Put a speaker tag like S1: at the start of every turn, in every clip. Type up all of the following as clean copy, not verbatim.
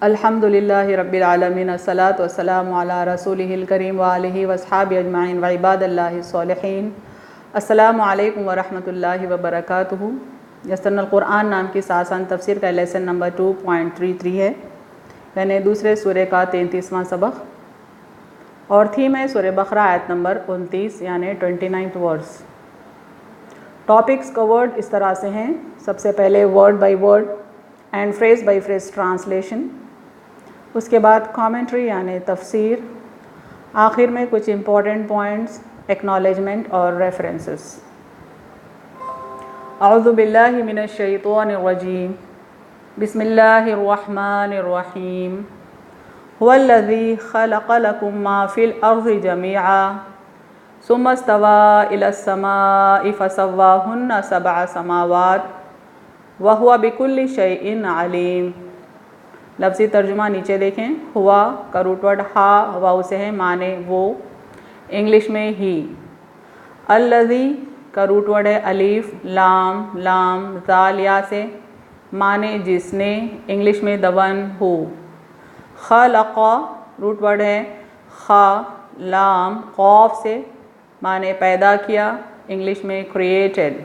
S1: الحمدللہ رب العالمین الصلاۃ والسلام علی رسولہ الکریم وآلہ واصحابہ اجمعین وعباد اللہ الصالحین۔ السلام علیکم ورحمۃ اللہ وبرکاتہ۔ یسرنا القرآن نام کی آسان تفسیر کا لیسن نمبر 2.33 ہے، یعنی دوسرے سورہ کا 33واں سبق، اور تھیم ہے سورہ بقرہ آیت نمبر 29 یعنی 29 ورس۔ ٹاپکس کورڈ اس طرح سے ہیں، سب سے پہلے word by word and phrase by phrase translation, اس کے بعد کامنٹری یعنی تفسیر، آخر میں کچھ امپورٹنٹ پوائنٹس، ایکنالجمنٹ اور ریفرنسز۔ اعوذ باللہ من الشیطان الرجیم، بسم اللہ الرحمن الرحیم۔ هو الذی خلق لکم ما فی الارض جمیعا ثم استوى إلى السماء فسواهن 7 سماوات وهو بكل شيء علیم۔ لفظی ترجمہ نیچے دیکھیں۔ ہوا کا روٹ ورڈ ہا واؤ سے ہے، معنی وہ، انگلش میں ہی۔ الذی کا روٹ ورڈ ہے الف لام لام ذال یا سے، معنی جس نے، انگلش میں the one who۔ خلق روٹ ورڈ ہے خا لام قاف سے، معنی پیدا کیا، انگلش میں created۔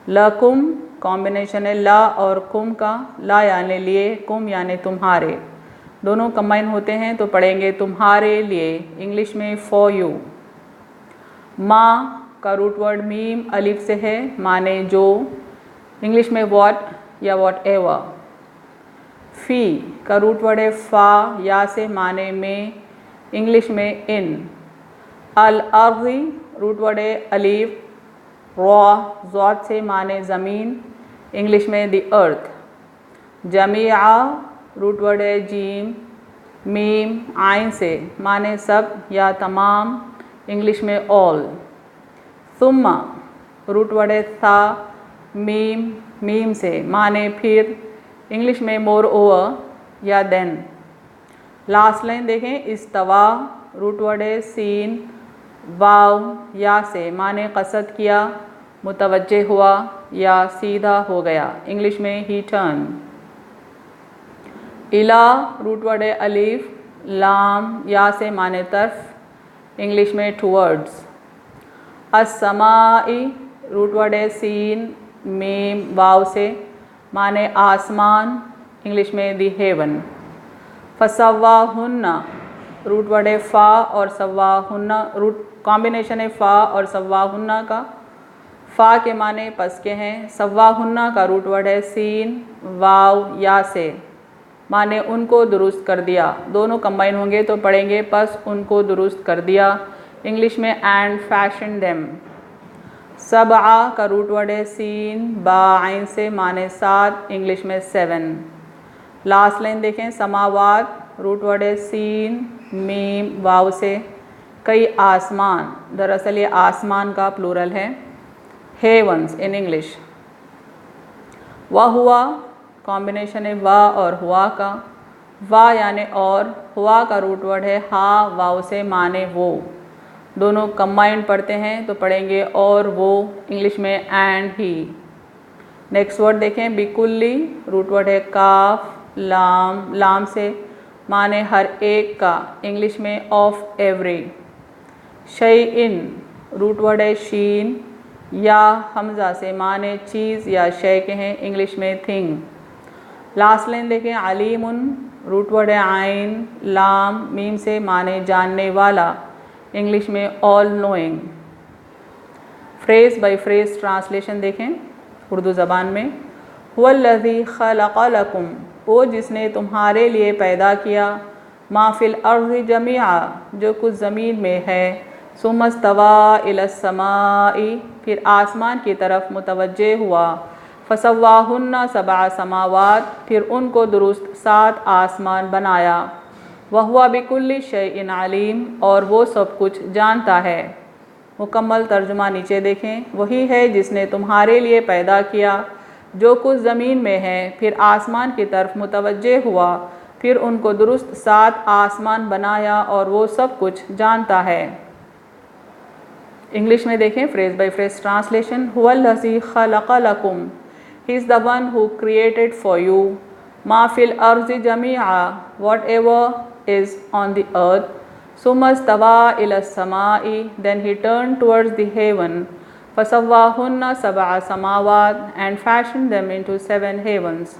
S1: لکم کمبینیشن ہے لا اور کم کا، لا یعنی لیے، کم یعنی تمہارے، دونوں کمبائن ہوتے ہیں تو پڑھیں گے تمہارے لیے، انگلش میں فور یو۔ ما کا روٹ ورڈ میم الف سے ہے، معنی جو، انگلش میں واٹ یا واٹ ایور۔ فی کا روٹ ورڈ ہے فا یا سے، معنی میں، انگلش میں ان۔ الارض روٹ ورڈ ہے الف را ذات سے، معنی زمین، انگلش میں دی ارتھ۔ جمیعا روٹ ورڈ ہے جیم میم عین سے، معنی سب یا تمام، انگلش میں all۔ ثم روٹ ورڈ ہے تھا میم میم سے، معنی پھر، انگلش میں مور اوور یا دین۔ لاسٹ لائن دیکھیں، استوا روٹ ورڈ ہے سین واو یا سے، معنی قصد کیا، متوجہ ہوا یا سیدھا ہو گیا، انگلش میں ہی ٹرن۔ الا روٹ ورڈ ہے الف لام یا سے، معنی طرف، انگلش میں ٹورڈز۔ السماء روٹ ورڈ ہے سین میم واو سے، معنی آسمان، انگلش میں دی ہیون۔ فسواہن روٹ ورڈ ہے فا اور سواہن، روٹ کمبینیشن ہے فا اور سواہن کا، فا کے معنی پس کے ہیں، سواہن کا روٹ ورڈ ہے سین واو یا سے، معنی ان کو درست کر دیا، دونوں کمبائن ہوں گے تو پڑھیں گے پس ان کو درست کر دیا، انگلش میں اینڈ فیشن دیم۔ سبعہ کا روٹ ورڈ ہے سین با عین سے، معنی 7، انگلش میں 7۔ لاسٹ لائن دیکھیں، سماوات روٹ ورڈ ہے سین میم واو سے، کئی آسمان، دراصل یہ آسمان کا پلورل ہے، ہیونز ان انگلش۔ وہوا کمبینیشن ہے وا اور ہوا کا، وا یعنی اور، ہوا کا روٹ ورڈ ہے ہا واو سے، معنی وہ، دونوں کمبائنڈ پڑھتے ہیں تو پڑھیں گے اور وہ، انگلش میں اینڈ ہی۔ نیکسٹ ورڈ دیکھیں، بیکلی روٹ ورڈ ہے کاف لام لام سے، معنی ہر ایک کا، انگلش میں آف ایوری۔ شیئن روٹ ورڈ ہے شین یا حمزہ سے، معنی چیز یا شے کے ہیں، انگلش میں تھنگ۔ لاسٹ لائن دیکھیں، علیم روٹ ورڈ ہے عین لام میم سے، معنی جاننے والا، انگلش میں all knowing. Phrase by phrase translation دیکھیں اردو زبان میں۔ هو الذی خلق لکم، وہ جس نے تمہارے لیے پیدا کیا، ما فی الارض جمیعا جو کچھ زمین میں ہے، ثم استوى الی السماء پھر آسمان کی طرف متوجہ ہوا، فسواہن 7 سماوات پھر ان کو درست 7 آسمان بنایا، وہو بکل شیء علیم اور وہ سب کچھ جانتا ہے۔ مکمل ترجمہ نیچے دیکھیں، وہی ہے جس نے تمہارے لیے پیدا کیا جو کچھ زمین میں ہے، پھر آسمان کی طرف متوجہ ہوا، پھر ان کو درست 7 آسمان بنایا اور وہ سب کچھ جانتا ہے۔ انگلش میں دیکھیں فریز بائی فریز ٹرانسلیشن۔ هو الذی خلق لکم، He is the one who created for you ما فی الارض جمیعا, whatever is on the earth. ثم استوى إلى السماء, then he turned towards the heaven. فسواهن سبع سماوات, and fashioned them into 7 heavens.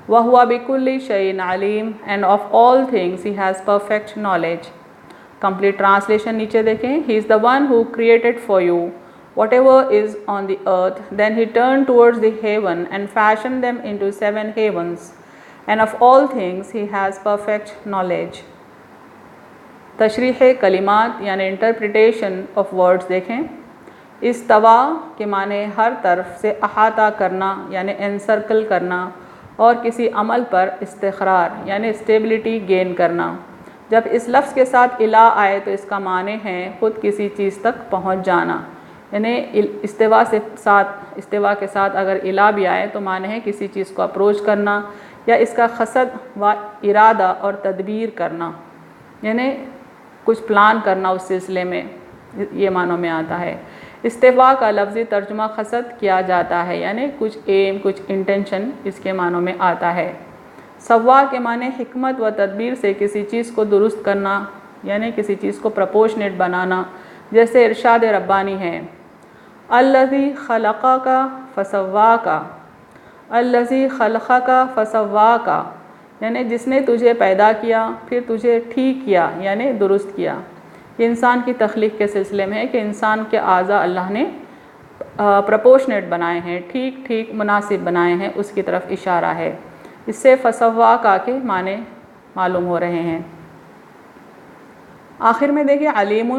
S1: وهو بكل شيء عليم, and of all things he has perfect knowledge. Complete translation نیچے دیکھیں. He is the one who created for you whatever is on the earth. Then he turned towards the heaven and fashioned them into 7 heavens. And of all things he has perfect knowledge. تشریح کلمات یعنی interpretation of words دیکھیں. استوا کے معنی ہر طرف سے احاطہ کرنا یعنی انسرکل کرنا, اور کسی عمل پر استقرار یعنی اسٹیبلٹی گین کرنا. جب اس لفظ کے ساتھ الا آئے تو اس کا معنی ہے خود کسی چیز تک پہنچ جانا, یعنی استوا کے ساتھ اگر الا بھی آئے تو معنی ہے کسی چیز کو اپروچ کرنا یا اس کا قصد و ارادہ اور تدبیر کرنا, یعنی کچھ پلان کرنا اس سلسلے میں, یہ معنوں میں آتا ہے. استوا کا لفظی ترجمہ قصد کیا جاتا ہے یعنی کچھ ایم, کچھ انٹینشن اس کے معنوں میں آتا ہے. سوا کے معنی حکمت و تدبیر سے کسی چیز کو درست کرنا یعنی کسی چیز کو پرپورشنیٹ بنانا, جیسے ارشاد ربانی ہے الذی خلقک فسواک, الذی خلقک فسواک, یعنی جس نے تجھے پیدا کیا پھر تجھے ٹھیک کیا یعنی درست کیا. یہ انسان کی تخلیق کے سلسلے میں ہے کہ انسان کے اعضاء اللہ نے پرپورشنیٹ بنائے ہیں, ٹھیک ٹھیک مناسب بنائے ہیں, اس کی طرف اشارہ ہے. اس سے فسواکا کے معنی معلوم ہو رہے ہیں. آخر میں دیکھیں علیم,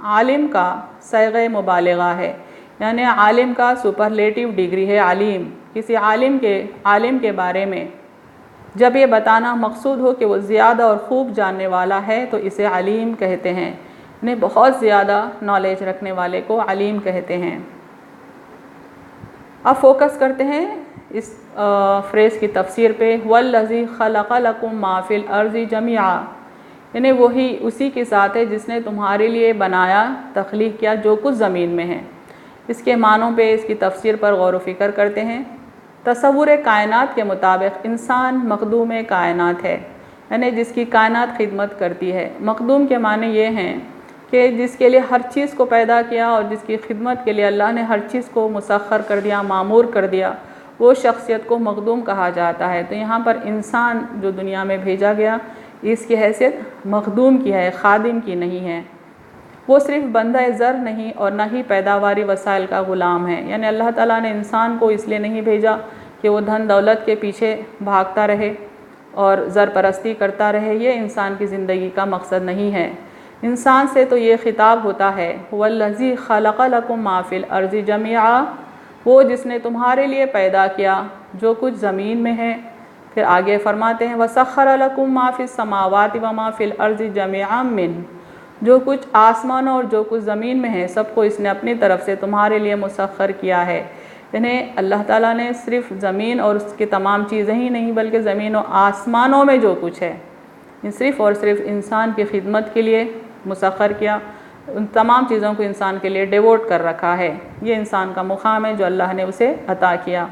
S1: عالم کا صیغہ مبالغہ ہے, یعنی عالم کا سپرلیٹیو ڈگری ہے علیم. کسی عالم کے بارے میں جب یہ بتانا مقصود ہو کہ وہ زیادہ اور خوب جاننے والا ہے تو اسے علیم کہتے ہیں, یعنی بہت زیادہ نالج رکھنے والے کو علیم کہتے ہیں. اب فوکس کرتے ہیں اس فریز کی تفسیر پہ. والذی خلق لکم ما فی الارض جمیعا, یعنی وہی اسی کی ذات ہے جس نے تمہارے لیے بنایا, تخلیق کیا جو کچھ زمین میں ہے. اس کے معنوں پہ, اس کی تفسیر پر غور و فکر کرتے ہیں. تصور کائنات کے مطابق انسان مخدوم کائنات ہے, یعنی جس کی کائنات خدمت کرتی ہے. مخدوم کے معنی یہ ہیں کہ جس کے لیے ہر چیز کو پیدا کیا اور جس کی خدمت کے لیے اللہ نے ہر چیز کو مسخر کر دیا, معمور کر دیا, وہ شخصیت کو مخدوم کہا جاتا ہے. تو یہاں پر انسان جو دنیا میں بھیجا گیا اس کی حیثیت مخدوم کی ہے, خادم کی نہیں ہے. وہ صرف بندہ زر نہیں اور نہ ہی پیداواری وسائل کا غلام ہے, یعنی اللہ تعالیٰ نے انسان کو اس لیے نہیں بھیجا کہ وہ دھن دولت کے پیچھے بھاگتا رہے اور زر پرستی کرتا رہے. یہ انسان کی زندگی کا مقصد نہیں ہے. انسان سے تو یہ خطاب ہوتا ہے والذی خلق لکم ما فی الارض جمیعا, وہ جس نے تمہارے لیے پیدا کیا جو کچھ زمین میں ہے. پھر آگے فرماتے ہیں وسخر لکم ما فی السماوات و ما فی الارض جمیعا من, جو کچھ آسمانوں اور جو کچھ زمین میں ہے سب کو اس نے اپنی طرف سے تمہارے لیے مسخر کیا ہے. یعنی اللہ تعالیٰ نے صرف زمین اور اس کی تمام چیزیں ہی نہیں بلکہ زمین و آسمانوں میں جو کچھ ہے صرف اور صرف انسان کی خدمت کے لیے مسخر کیا. ان تمام چیزوں کو انسان کے لیے ڈیووٹ کر رکھا ہے. یہ انسان کا مقام ہے جو اللہ نے اسے عطا کیا.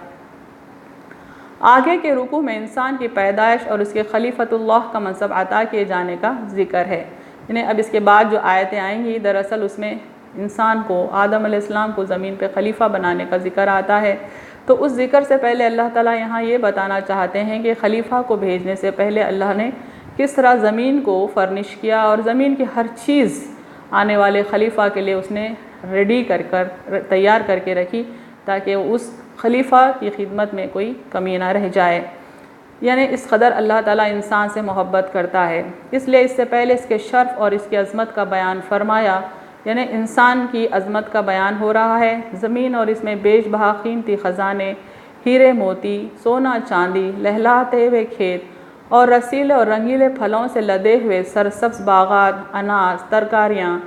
S1: آگے کے رکوع میں انسان کی پیدائش اور اس کے خلیفۃ اللہ کا منصب عطا کیے جانے کا ذکر ہے. یعنی اب اس کے بعد جو آیتیں آئیں گی دراصل اس میں انسان کو, آدم علیہ السلام کو زمین پہ خلیفہ بنانے کا ذکر آتا ہے. تو اس ذکر سے پہلے اللہ تعالیٰ یہاں یہ بتانا چاہتے ہیں کہ خلیفہ کو بھیجنے سے پہلے اللہ نے کس طرح زمین کو فرنش کیا اور زمین کی ہر چیز آنے والے خلیفہ کے لیے اس نے ریڈی تیار کر کے رکھی تاکہ اس خلیفہ کی خدمت میں کوئی کمی نہ رہ جائے. یعنی اس قدر اللہ تعالیٰ انسان سے محبت کرتا ہے, اس لیے اس سے پہلے اس کے شرف اور اس کی عظمت کا بیان فرمایا. یعنی انسان کی عظمت کا بیان ہو رہا ہے. زمین اور اس میں بیش بہا قیمتی خزانے, ہیرے موتی, سونا چاندی, لہلاتے ہوئے کھیت اور رسیلے اور رنگیلے پھلوں سے لدے ہوئے سرسبز باغات, اناج, ترکاریاں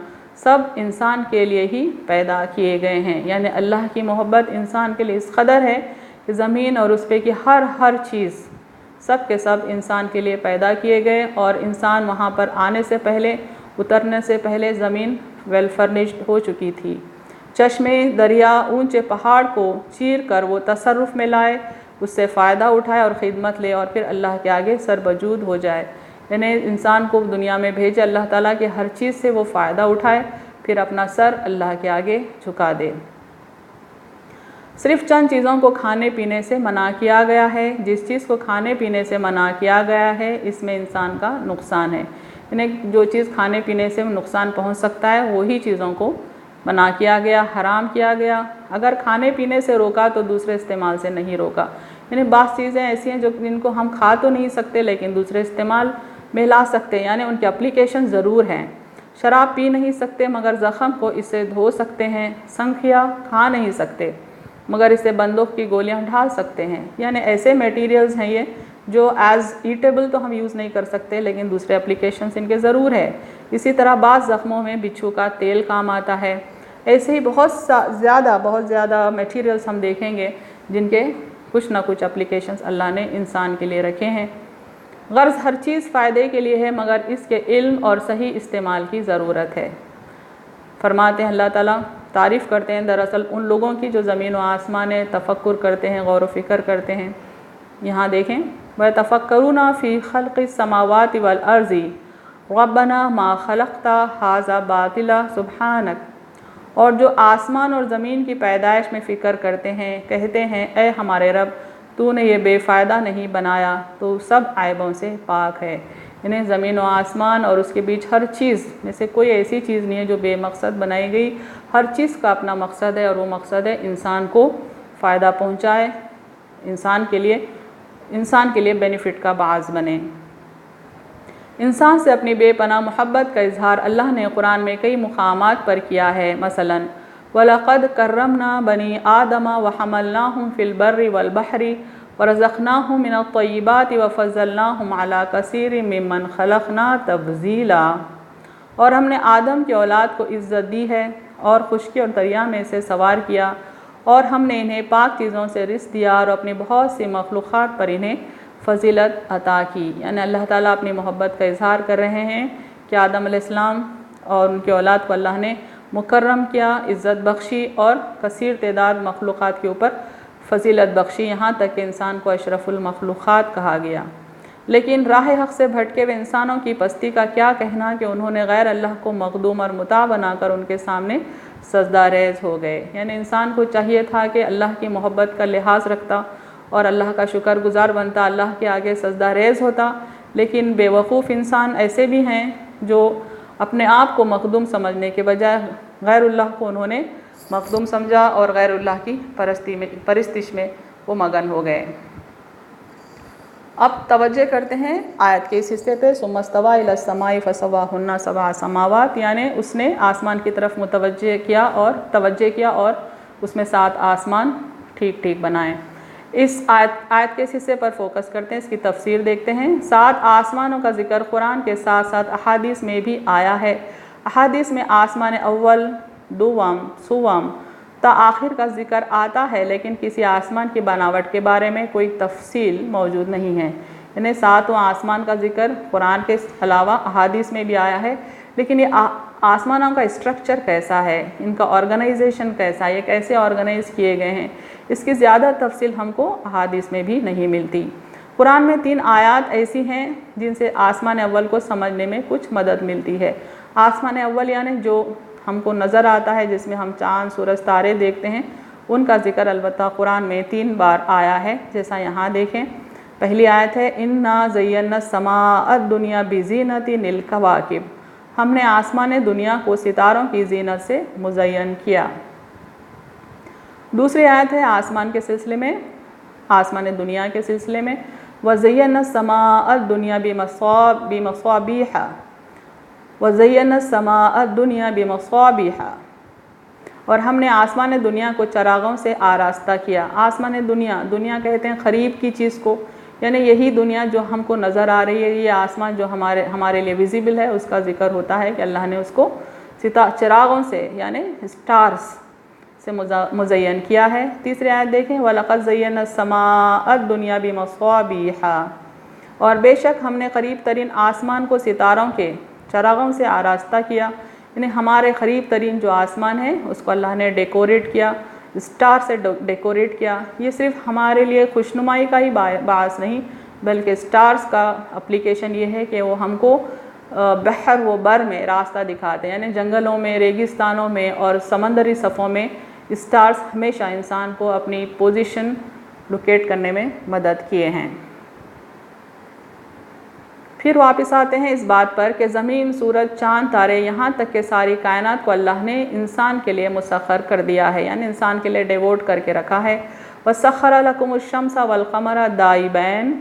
S1: سب انسان کے لیے ہی پیدا کیے گئے ہیں. یعنی اللہ کی محبت انسان کے لیے اس قدر ہے کہ زمین اور اس پہ کی ہر چیز سب کے سب انسان کے لیے پیدا کیے گئے, اور انسان وہاں پر آنے سے پہلے, اترنے سے پہلے زمین ویل فرنشڈ ہو چکی تھی. چشمے, دریا, اونچے پہاڑ کو چیر کر وہ تصرف میں لائے اس سے فائدہ اٹھائے اور خدمت لے اور پھر اللہ کے آگے سربجود ہو جائے، یعنی انسان کو دنیا میں بھیجے اللہ تعالیٰ کے ہر چیز سے وہ فائدہ اٹھائے، پھر اپنا سر اللہ کے آگے جھکا دے۔ صرف چند چیزوں کو کھانے پینے سے منع کیا گیا ہے، جس چیز کو کھانے پینے سے منع کیا گیا ہے اس میں انسان کا نقصان ہے، یعنی جو چیز کھانے پینے سے نقصان پہنچ سکتا ہے وہی چیزوں کو منع کیا گیا، حرام کیا گیا۔ اگر کھانے پینے سے روکا تو دوسرے استعمال سے نہیں روکا، یعنی بعض چیزیں ایسی ہیں جن کو ہم کھا تو نہیں سکتے لیکن دوسرے استعمال میں لا سکتے ہیں، یعنی ان کی اپلیکیشن ضرور ہیں۔ شراب پی نہیں سکتے مگر زخم کو اس سے دھو سکتے ہیں، سنکھیا کھا نہیں سکتے مگر اسے بندوق کی گولیاں ڈھال سکتے ہیں، یعنی ایسے میٹیریلز ہیں یہ جو ایز ایٹیبل تو ہم یوز نہیں کر سکتے لیکن دوسرے اپلیکیشنز ان کے ضرور ہے۔ اسی طرح بعض زخموں میں بچھو کا تیل کام آتا ہے۔ ایسے ہی بہت زیادہ میٹیریلز ہم دیکھیں گے جن کے کچھ نہ کچھ اپلیکیشنز اللہ نے انسان کے لیے رکھے ہیں۔ غرض ہر چیز فائدے کے لیے ہے مگر اس کے علم اور صحیح استعمال کی ضرورت ہے۔ فرماتے ہیں اللہ تعالیٰ، تعریف کرتے ہیں دراصل ان لوگوں کی جو زمین و آسمان تفکر کرتے ہیں، غور و فکر کرتے ہیں۔ یہاں دیکھیں وَيَتَفَكَّرُونَ فِي خَلْقِ السَّمَاوَاتِ وَالْأَرْضِ رَبَّنَا مَا خَلَقْتَ هَٰذَا بَاطِلًا سُبْحَانَكَ، اور جو آسمان اور زمین کی پیدائش میں فکر کرتے ہیں، کہتے ہیں اے ہمارے رب تو نے یہ بے فائدہ نہیں بنایا، تو سب عیبوں سے پاک ہے، یعنی زمین و آسمان اور اس کے بیچ ہر چیز میں سے کوئی ایسی چیز نہیں ہے جو بے مقصد بنائی گئی، ہر چیز کا اپنا مقصد ہے اور وہ مقصد ہے انسان کو فائدہ پہنچائے، انسان کے لیے بینیفٹ کا باعث بنے۔ انسان سے اپنی بے پناہ محبت کا اظہار اللہ نے قرآن میں کئی مقامات پر کیا ہے، مثلاً وَلَقَدْ كَرَّمْنَا بَنِي آدَمَ وَحَمَلْنَاهُمْ فِي الْبَرِّ وَالْبَحْرِ وَرَزَقْنَاهُمْ مِنَ الطَّيِّبَاتِ وَفَضَّلْنَاهُمْ عَلَىٰ كَثِيرٍ مِّمَّنْ خَلَقْنَا تَفْضِيلًا، اور ہم نے آدم کی اولاد کو عزت دی ہے اور خشکی اور دریا میں سے سوار کیا، اور ہم نے انہیں پاک چیزوں سے رزق دیا اور اپنی بہت سی مخلوقات پر انہیں فضیلت عطا کی، یعنی اللہ تعالیٰ اپنی محبت کا اظہار کر رہے ہیں کہ آدم علیہ السلام اور ان کی اولاد کو اللہ نے مکرم کیا، عزت بخشی اور کثیر تعداد مخلوقات کے اوپر فضیلت بخشی، یہاں تک کہ انسان کو اشرف المخلوقات کہا گیا۔ لیکن راہ حق سے بھٹکے ہوئے انسانوں کی پستی کا کیا کہنا کہ انہوں نے غیر اللہ کو مخدوم اور مطاع بنا کر ان کے سامنے سجدہ ریز ہو گئے، یعنی انسان کو چاہیے تھا کہ اللہ کی محبت کا لحاظ رکھتا اور اللہ کا شکر گزار بنتا، اللہ کے آگے سجدہ ریز ہوتا، لیکن بے وقوف انسان ایسے بھی ہیں جو اپنے آپ کو مخدوم سمجھنے کے بجائے غیر اللہ کو انہوں نے مخدوم سمجھا اور غیر اللہ کی پرستش میں وہ مگن ہو گئے۔ اب توجہ کرتے ہیں آیت کے اس حصے پہ، ثم استویٰ الی السماء فسواہن سبع سماوات، یعنی اس نے آسمان کی طرف توجہ کیا اور اس میں 7 آسمان ٹھیک ٹھیک بنائے۔ اس آیت کے اس حصے پر فوکس کرتے ہیں، اس کی تفسیر دیکھتے ہیں۔ 7 آسمانوں کا ذکر قرآن کے ساتھ ساتھ احادیث میں بھی آیا ہے۔ احادیث میں آسمان اول، دوم، سوم تا آخر کا ذکر آتا ہے، لیکن کسی آسمان کی بناوٹ کے بارے میں کوئی تفصیل موجود نہیں ہے، یعنی 7 آسمان کا ذکر قرآن کے علاوہ احادیث میں بھی آیا ہے، لیکن یہ آسمانوں کا اسٹرکچر کیسا ہے، ان کا آرگنائزیشن کیسا ہے، یہ کیسے آرگنائز کیے گئے ہیں، اس کی زیادہ تفصیل ہم کو احادیث میں بھی نہیں ملتی۔ قرآن میں 3 آیات ایسی ہیں جن سے آسمان اول کو سمجھنے میں کچھ مدد ملتی ہے۔ آسمان اول یعنی جو ہم کو نظر آتا ہے، جس میں ہم چاند، سورج، تارے دیکھتے ہیں، ان کا ذکر البتہ قرآن میں 3 بار آیا ہے، جیسا یہاں دیکھیں۔ پہلی آیت ہے اِنَّا زَيَّنَّا السَّمَاءَ الدُّنْيَا بِزِينَةٍ الْكَوَاكِبِ، ہم نے آسمان دنیا کو ستاروں کی زینت سے مزین کیا۔ دوسری آیت ہے آسمان کے سلسلے میں، آسمان دنیا کے سلسلے میں، وَزَيَّنَّا السَّمَاءَ الدُّنْيَا بِمَصَابِيحَ وَزَيَّنَّا السَّمَاءَ الدُّنْيَا بِمَصَابِيحَ، اور ہم نے آسمان دنیا کو چراغوں سے آراستہ کیا۔ آسمان دنیا کہتے ہیں قریب کی چیز کو، یعنی یہی دنیا جو ہم کو نظر آ رہی ہے، یہ آسمان جو ہمارے لیے ویزیبل ہے، اس کا ذکر ہوتا ہے کہ اللہ نے اس کو چراغوں سے یعنی سٹارز سے مزین کیا ہے۔ تیسری آیت دیکھیں وَلَقَدْ زَيَّنَّا السَّمَاءَ الدُّنْيَا بِمَصَابِيحَ، اور بے شک ہم نے قریب ترین آسمان کو ستاروں کے چراغوں سے آراستہ کیا، یعنی ہمارے قریب ترین جو آسمان ہے اس کو اللہ نے ڈیکوریٹ کیا، اسٹار سے ڈیکوریٹ کیا. یہ صرف ہمارے لیے خوشنمائی کا ہی باعث نہیں، بلکہ اسٹارز کا اپلیکیشن یہ ہے کہ وہ ہم کو بحر و بر میں راستہ دکھاتے ہیں، یعنی جنگلوں میں، ریگستانوں میں اور سمندری صفوں میں اسٹارز ہمیشہ انسان کو اپنی پوزیشن لوکیٹ کرنے میں مدد کیے ہیں. پھر واپس آتے ہیں اس بات پر کہ زمین، سورج، چاند، تارے، یہاں تک کہ ساری کائنات کو اللہ نے انسان کے لیے مسخر کر دیا ہے، یعنی انسان کے لیے ڈیووٹ کر کے رکھا ہے. وَسَخَّرَ لَكُمُ الشَّمْسَ وَالْقَمَرَ دَائِبَيْنِ،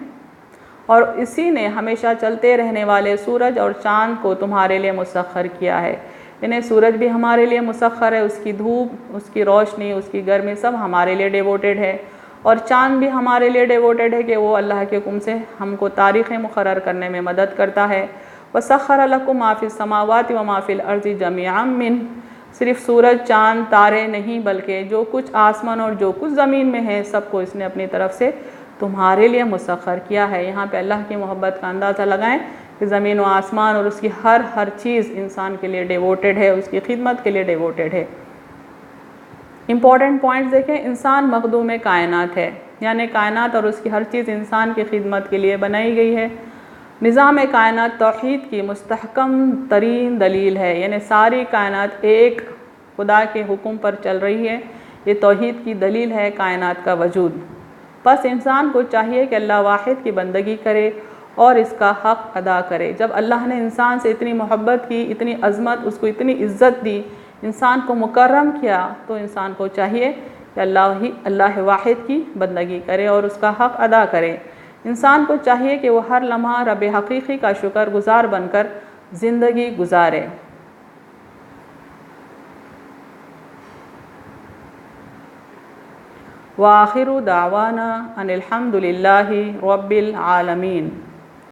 S1: اور اسی نے ہمیشہ چلتے رہنے والے سورج اور چاند کو تمہارے لیے مسخر کیا ہے. یعنی سورج بھی ہمارے لیے مسخر ہے، اس کی دھوپ، اس کی روشنی، اس کی گرمی سب ہمارے لیے ڈیووٹیڈ ہے. اور چاند بھی ہمارے لیے ڈیووٹیڈ ہے کہ وہ اللہ کے حکم سے ہم کو تاریخیں مقرر کرنے میں مدد کرتا ہے. وَسَخَّرَ لَكُم مَّا فِي السَّمَاوَاتِ وَمَا فِي الْأَرْضِ جَمِيعًا مِّنْهُ، صرف سورج، چاند، تارے نہیں بلکہ جو کچھ آسمان اور جو کچھ زمین میں ہے سب کو اس نے اپنی طرف سے تمہارے لیے مسخر کیا ہے. یہاں پہ اللہ کی محبت کا اندازہ لگائیں کہ زمین و آسمان اور اس کی ہر چیز انسان کے لیے ڈیووٹیڈ ہے، اس کی خدمت کے لیے ڈیووٹیڈ ہے. امپورٹنٹ پوائنٹس دیکھیں، انسان مخدوم کائنات ہے، یعنی کائنات اور اس کی ہر چیز انسان کی خدمت کے لیے بنائی گئی ہے. نظام کائنات توحید کی مستحکم ترین دلیل ہے، یعنی ساری کائنات ایک خدا کے حکم پر چل رہی ہے. یہ توحید کی دلیل ہے کائنات کا وجود. بس انسان کو چاہیے کہ اللہ واحد کی بندگی کرے اور اس کا حق ادا کرے. جب اللہ نے انسان سے اتنی محبت کی، اتنی عظمت، اس کو اتنی عزت دی، انسان کو مکرم کیا، تو انسان کو چاہیے کہ اللہ واحد کی بندگی کرے اور اس کا حق ادا کرے. انسان کو چاہیے کہ وہ ہر لمحہ رب حقیقی کا شکر گزار بن کر زندگی گزارے. وآخر دعوانا ان الحمد للہ رب العالمین.